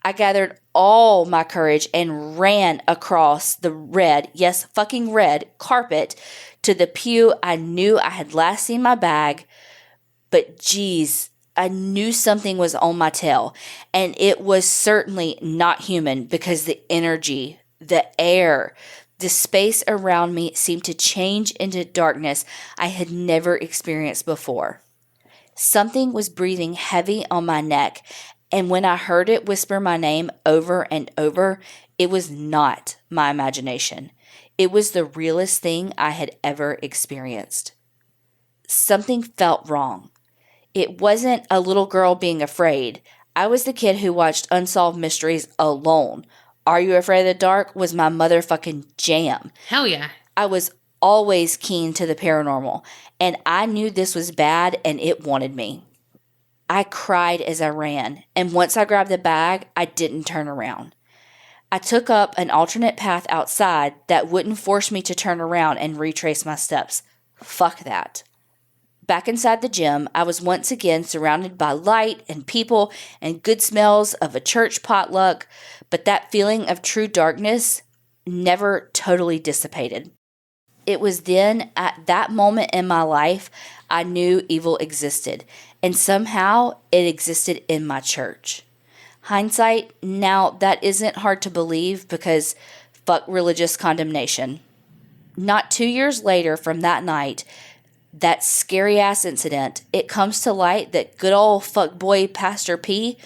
I gathered all my courage and ran across the red, yes, fucking red, carpet to the pew I knew I had last seen my bag, But geez, I knew something was on my tail, and it was certainly not human because the energy, the air, the space around me seemed to change into darkness I had never experienced before. Something was breathing heavy on my neck, and when I heard it whisper my name over and over, it was not my imagination. It was the realest thing I had ever experienced. Something felt wrong. It wasn't a little girl being afraid. I was the kid who watched Unsolved Mysteries alone. Are You Afraid of the Dark was my motherfucking jam. Hell yeah. I was always keen to the paranormal, and I knew this was bad and it wanted me. I cried as I ran, and once I grabbed the bag, I didn't turn around. I took up an alternate path outside that wouldn't force me to turn around and retrace my steps. Fuck that. Back inside the gym, I was once again surrounded by light and people and good smells of a church potluck, but that feeling of true darkness never totally dissipated. It was then, at that moment in my life, I knew evil existed, and somehow it existed in my church. Hindsight, now that isn't hard to believe because fuck religious condemnation. Not 2 years later from that night, that scary-ass incident, it comes to light that good old fuckboy Pastor P,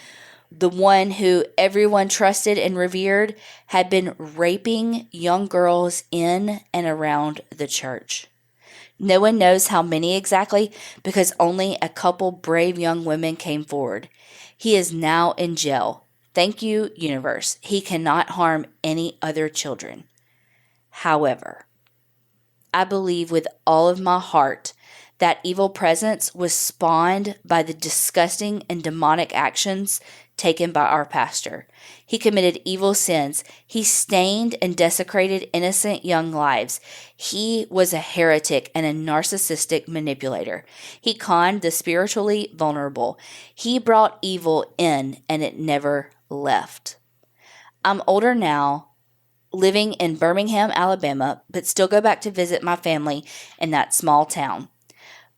the one who everyone trusted and revered, had been raping young girls in and around the church. No one knows how many exactly because only a couple brave young women came forward. He is now in jail. Thank you, universe. He cannot harm any other children. However, I believe with all of my heart that evil presence was spawned by the disgusting and demonic actions taken by our pastor. He committed evil sins. He stained and desecrated innocent young lives. He was a heretic and a narcissistic manipulator. He conned the spiritually vulnerable. He brought evil in and it never left. I'm older now, living in Birmingham, Alabama, but still go back to visit my family in that small town.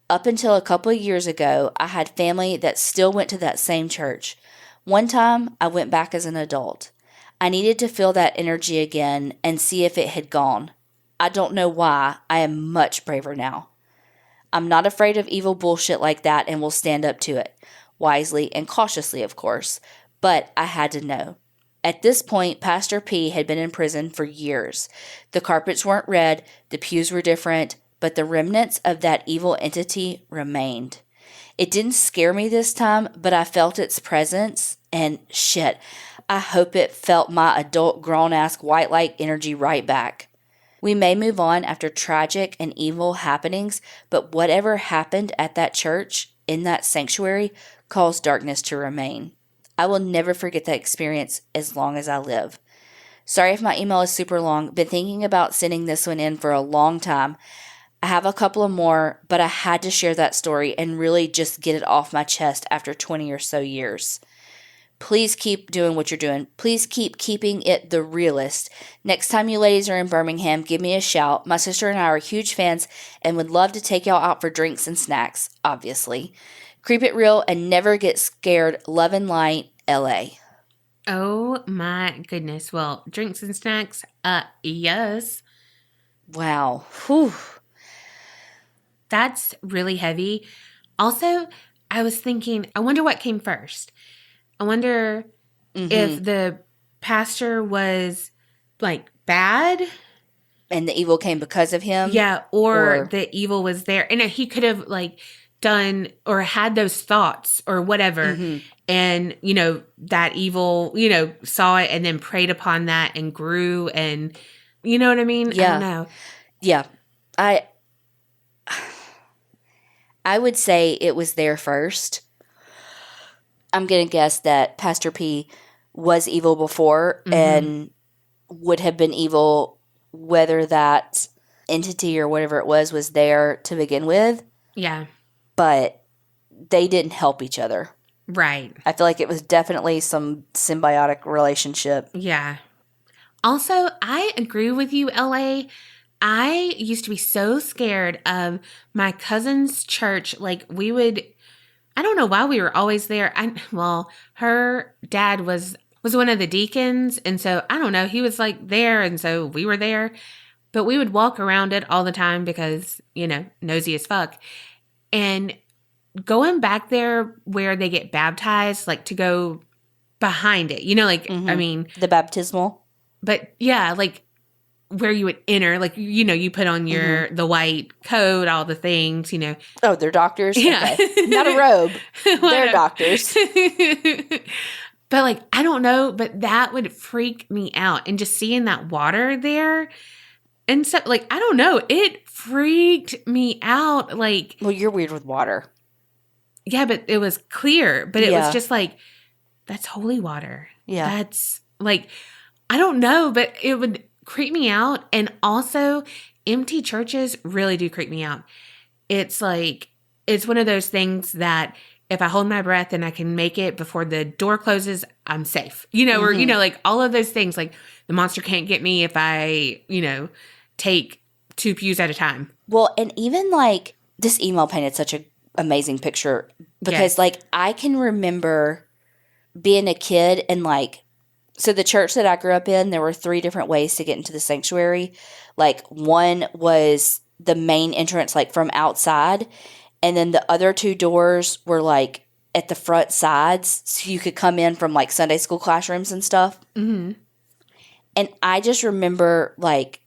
Up until a couple of years ago, I had family that still went to that same church. One time, I went back as an adult. I needed to feel that energy again and see if it had gone. I don't know why. I am much braver now. I'm not afraid of evil bullshit like that and will stand up to it. Wisely and cautiously, of course. But I had to know. At this point, Pastor P had been in prison for years. The carpets weren't red, the pews were different, but the remnants of that evil entity remained. It didn't scare me this time, but I felt its presence, and shit, I hope it felt my adult grown-ass white light energy right back. We may move on after tragic and evil happenings, but whatever happened at that church, in that sanctuary, caused darkness to remain. I will never forget that experience as long as I live. Sorry if my email is super long. Been thinking about sending this one in for a long time. I have a couple of more, but I had to share that story and really just get it off my chest after 20 or so years. Please keep doing what you're doing. Please keep keeping it the realest. Next time you ladies are in Birmingham, give me a shout. My sister and I are huge fans and would love to take y'all out for drinks and snacks, obviously. Keep it real and never get scared. Love and light, LA. Oh my goodness. Well, drinks and snacks, yes. Wow. Whew. That's really heavy. Also, I was thinking, I wonder what came first. I wonder if the pastor was like bad. And the evil came because of him? Yeah, or the evil was there. And he could have like done or had those thoughts or whatever. And, you know, that evil, you know, saw it and then preyed upon that and grew and, you know what I mean? Yeah. I don't know. Yeah. I would say it was there first. I'm going to guess that Pastor P was evil before and would have been evil whether that entity or whatever it was there to begin with. Yeah. But they didn't help each other. Right. I feel like it was definitely some symbiotic relationship. Yeah. Also, I agree with you, LA. I used to be so scared of my cousin's church. Like I don't know why we were always there. Her dad was one of the deacons. And so I don't know, he was like there. And so we were there, but we would walk around it all the time because, nosy as fuck. And going back there where they get baptized, like to go behind it, I mean. The baptismal. But yeah, like where you would enter, like, you put on the white coat, all the things, Oh, they're doctors? Yeah. Okay. Not a robe. They're doctors. But like, I don't know, but that would freak me out. And just seeing that water there and stuff, like, I don't know, it freaked me out. Like, well, you're weird with water. Yeah, but it was clear. But it was just like, that's holy water. Yeah. That's like, I don't know, but it would creep me out. And also, empty churches really do creep me out. It's like, it's one of those things that if I hold my breath and I can make it before the door closes, I'm safe. Or, like all of those things, like the monster can't get me if I, take 2 pews at a time. Well, and even like this email painted such an amazing picture because like I can remember being a kid and like, so the church that I grew up in, there were 3 different ways to get into the sanctuary. Like one was the main entrance, like from outside. And then the other 2 doors were like at the front sides. So you could come in from like Sunday school classrooms and stuff. Mm-hmm. And I just remember like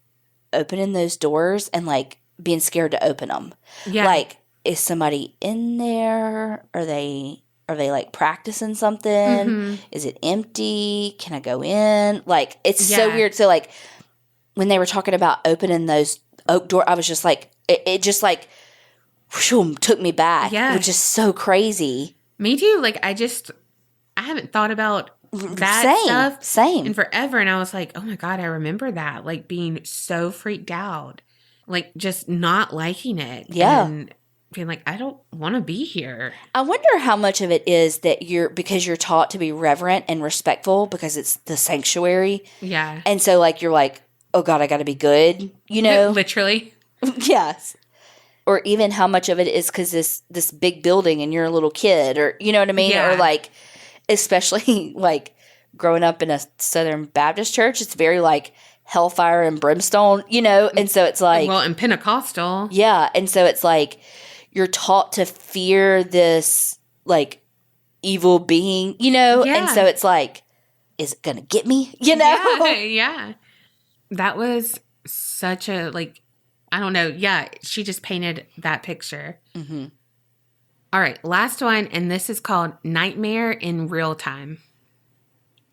opening those doors and like being scared to open them. Yeah. Like, is somebody in there? Are they like practicing something? Mm-hmm. Is it empty? Can I go in? Like, it's so weird. So like when they were talking about opening those oak door, I was just like, it just like whoosh, took me back. Yeah. Which is so crazy. Me too. Like I haven't thought about that stuff Same. in forever. And I was like, oh my God, I remember that. Like being so freaked out. Like just not liking it. Yeah. And being like, I don't want to be here. I wonder how much of it is that because you're taught to be reverent and respectful because it's the sanctuary. Yeah. And so like you're like, oh God, I got to be good, Literally. Yes. Or even how much of it is because this big building and you're a little kid, or you know what I mean? Yeah. Or like, especially like growing up in a Southern Baptist church, it's very like hellfire and brimstone, And so it's like, well, and Pentecostal. yeah. And so it's like you're taught to fear this like evil being, Yeah. And so it's like, is it gonna get me? Yeah. That was such a like, I don't know. Yeah, she just painted that picture. Mm-hmm. All right, last one, and this is called Nightmare in Real Time.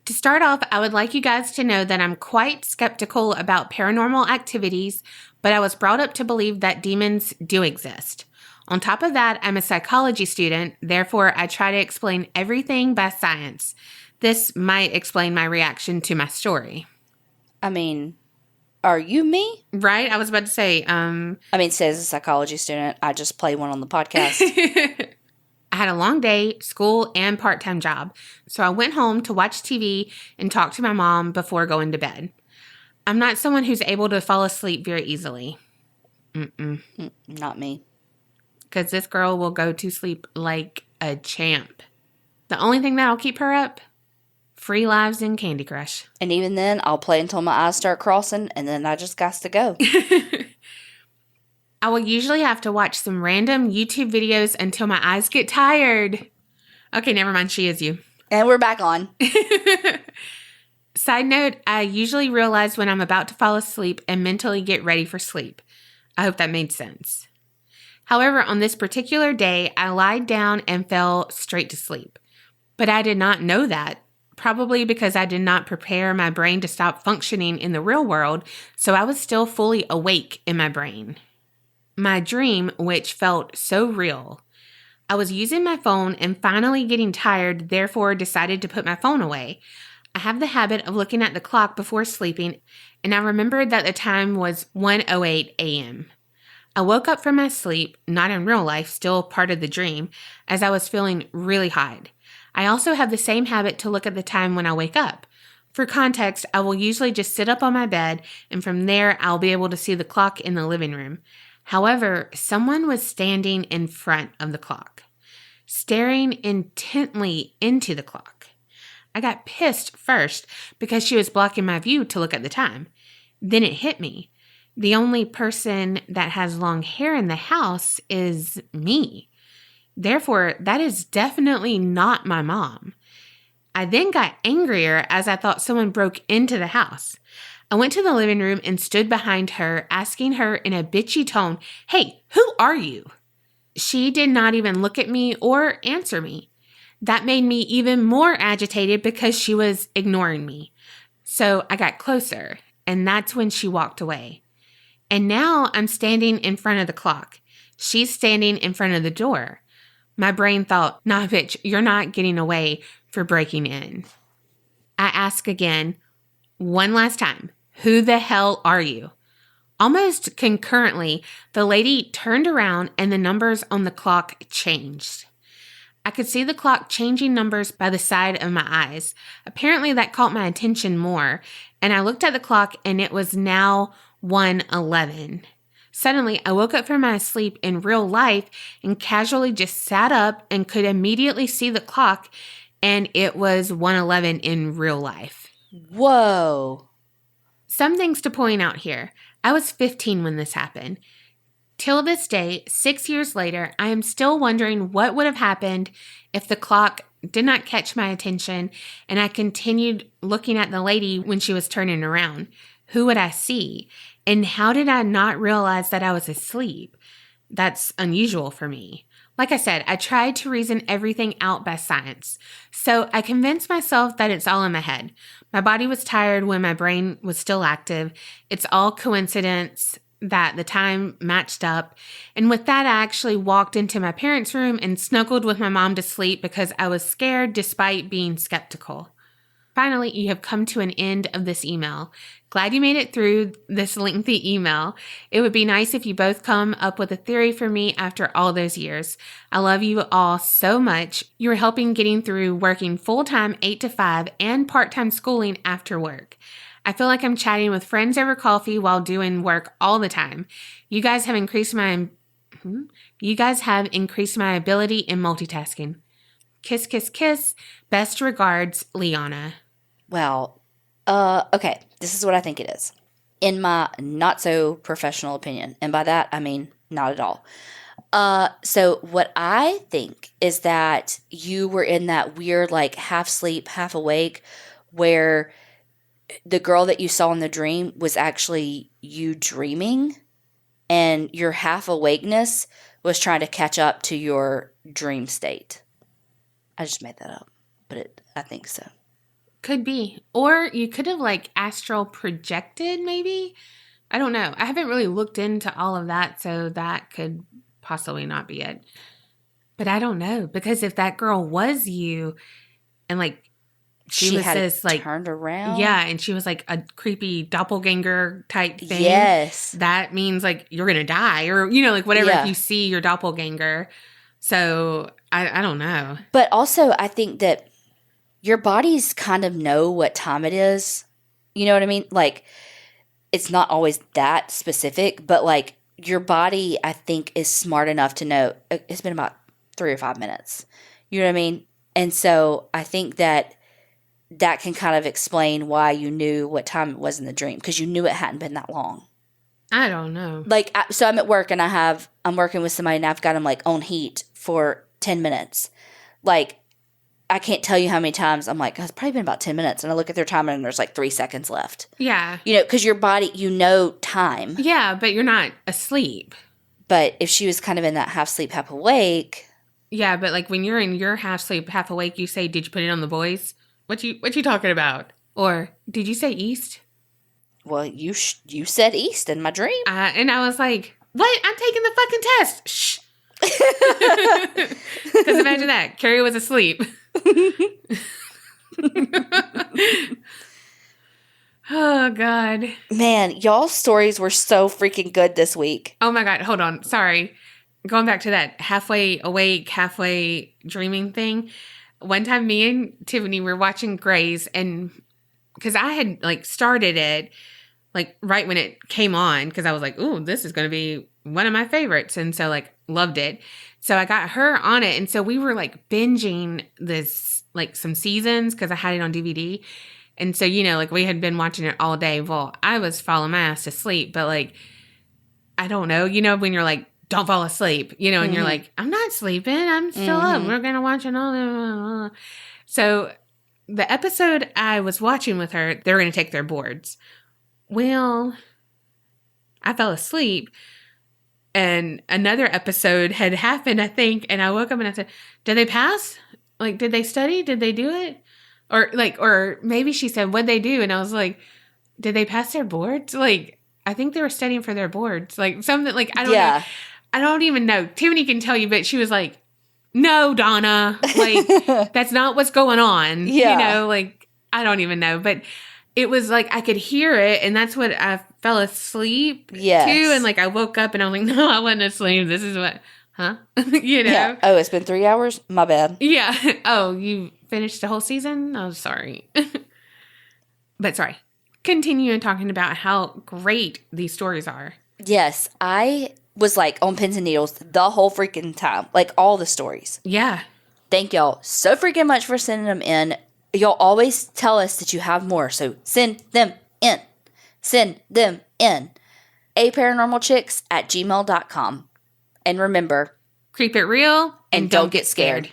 To start off, I would like you guys to know that I'm quite skeptical about paranormal activities, but I was brought up to believe that demons do exist. On top of that, I'm a psychology student, therefore I try to explain everything by science. This might explain my reaction to my story. I mean, are you me? Right? I was about to say, says a psychology student. I just play one on the podcast. I had a long day, school, and part-time job, so I went home to watch TV and talk to my mom before going to bed. I'm not someone who's able to fall asleep very easily. Not me. Because this girl will go to sleep like a champ. The only thing that'll keep her up? Free Lives in Candy Crush. And even then, I'll play until my eyes start crossing, and then I just got to go. I will usually have to watch some random YouTube videos until my eyes get tired. Okay, never mind. She is you. And we're back on. Side note, I usually realize when I'm about to fall asleep and mentally get ready for sleep. I hope that made sense. However, on this particular day, I lied down and fell straight to sleep. But I did not know that, probably because I did not prepare my brain to stop functioning in the real world, so I was still fully awake in my brain. My dream, which felt so real. I was using my phone and finally getting tired, therefore decided to put my phone away. I have the habit of looking at the clock before sleeping, and I remembered that the time was 1:08 a.m. I woke up from my sleep, not in real life, still part of the dream, as I was feeling really hot. I also have the same habit to look at the time when I wake up. For context, I will usually just sit up on my bed, and from there, I'll be able to see the clock in the living room. However, someone was standing in front of the clock, staring intently into the clock. I got pissed first because she was blocking my view to look at the time. Then it hit me. The only person that has long hair in the house is me. Therefore, that is definitely not my mom. I then got angrier as I thought someone broke into the house. I went to the living room and stood behind her, asking her in a bitchy tone, "Hey, who are you?" She did not even look at me or answer me. That made me even more agitated because she was ignoring me. So I got closer, and that's when she walked away. And now I'm standing in front of the clock. She's standing in front of the door. My brain thought, nah, bitch, you're not getting away for breaking in. I ask again, one last time, who the hell are you? Almost concurrently, the lady turned around and the numbers on the clock changed. I could see the clock changing numbers by the side of my eyes. Apparently that caught my attention more, and I looked at the clock and it was now 1:11. Suddenly, I woke up from my sleep in real life and casually just sat up and could immediately see the clock, and it was 1:11 in real life. Whoa. Some things to point out here. I was 15 when this happened. Till this day, 6 years later, I am still wondering what would have happened if the clock did not catch my attention and I continued looking at the lady when she was turning around. Who would I see? And how did I not realize that I was asleep? That's unusual for me. Like I said, I tried to reason everything out by science. So I convinced myself that it's all in my head. My body was tired when my brain was still active. It's all coincidence that the time matched up. And with that, I actually walked into my parents' room and snuggled with my mom to sleep because I was scared despite being skeptical. Finally, you have come to an end of this email. Glad you made it through this lengthy email. It would be nice if you both come up with a theory for me after all those years. I love you all so much. You are helping getting through working full-time 8 to 5 and part-time schooling after work. I feel like I'm chatting with friends over coffee while doing work all the time. You guys have increased my ability in multitasking. Kiss, kiss, kiss. Best regards, Liana. Well, okay, this is what I think it is. In my not so professional opinion, and by that I mean not at all. So what I think is that you were in that weird, like, half sleep, half awake, where the girl that you saw in the dream was actually you dreaming, and your half awakeness was trying to catch up to your dream state. I just made that up, but I think so. Could be. Or you could have, like, astral projected, maybe? I don't know. I haven't really looked into all of that, so that could possibly not be it. But I don't know, because if that girl was you, and, like, she was had this, like, turned around. Yeah, and she was like a creepy doppelganger type thing. Yes. That means, like, you're going to die, or, you know, like, whatever, Yeah. if you see your doppelganger. So I don't know. But also, I think that your bodies kind of know what time it is. You know what I mean? Like, it's not always that specific, but, like, your body, I think, is smart enough to know it's been about 3 or 5 minutes. You know what I mean? And so I think that can kind of explain why you knew what time it was in the dream, because you knew it hadn't been that long. I don't know. Like, so I'm at work and I'm working with somebody and I've got them, like, on heat for 10 minutes. Like, I can't tell you how many times I'm like, it's probably been about 10 minutes. And I look at their timer and there's like 3 seconds left. Yeah. You know, because your body, you know time. Yeah, but you're not asleep. But if she was kind of in that half sleep, half awake. Yeah, but, like, when you're in your half sleep, half awake, you say, did you put it on the boys? What you talking about? Or did you say east? Well, you said east in my dream. And I was like, what? I'm taking the fucking test. Shh. Because imagine that. Carrie was asleep. Oh, God. Man, y'all's stories were so freaking good this week. Oh, my God. Hold on. Sorry. Going back to that halfway awake, halfway dreaming thing. One time me and Tiffany were watching Grey's, and because I had like started it like right when it came on because I was like, ooh, this is going to be one of my favorites. And so like loved it. So I got her on it. And so we were like binging this, like some seasons because I had it on DVD. And so, like we had been watching it all day. Well, I was falling my ass to sleep, but like, I don't know, when you're like, don't fall asleep, and you're like, I'm not sleeping. I'm still up. We're going to watch it all. So the episode I was watching with her, they were going to take their boards. Well, I fell asleep and another episode had happened, I think. And I woke up and I said, did they pass? Like, did they study? Did they do it? Or maybe she said, what'd they do? And I was like, did they pass their boards? Like, I think they were studying for their boards. Like something like, I don't know. I don't even know. Tiffany can tell you, but she was like, no, Donna, like that's not what's going on. Yeah. Like I don't even know. But it was like I could hear it, and that's what I fell asleep to. And like I woke up and I was like, no, I wasn't asleep. This is what, huh? Yeah. Oh, it's been 3 hours? My bad. Yeah. Oh, you finished the whole season? Oh, sorry. But sorry. Continue talking about how great these stories are. Yes, I was like on pins and needles the whole freaking time. Like all the stories. Yeah. Thank y'all so freaking much for sending them in. Y'all always tell us that you have more, so send them in. Send them in. aparanormalchicks@gmail.com. And remember, Creep it real and don't get scared.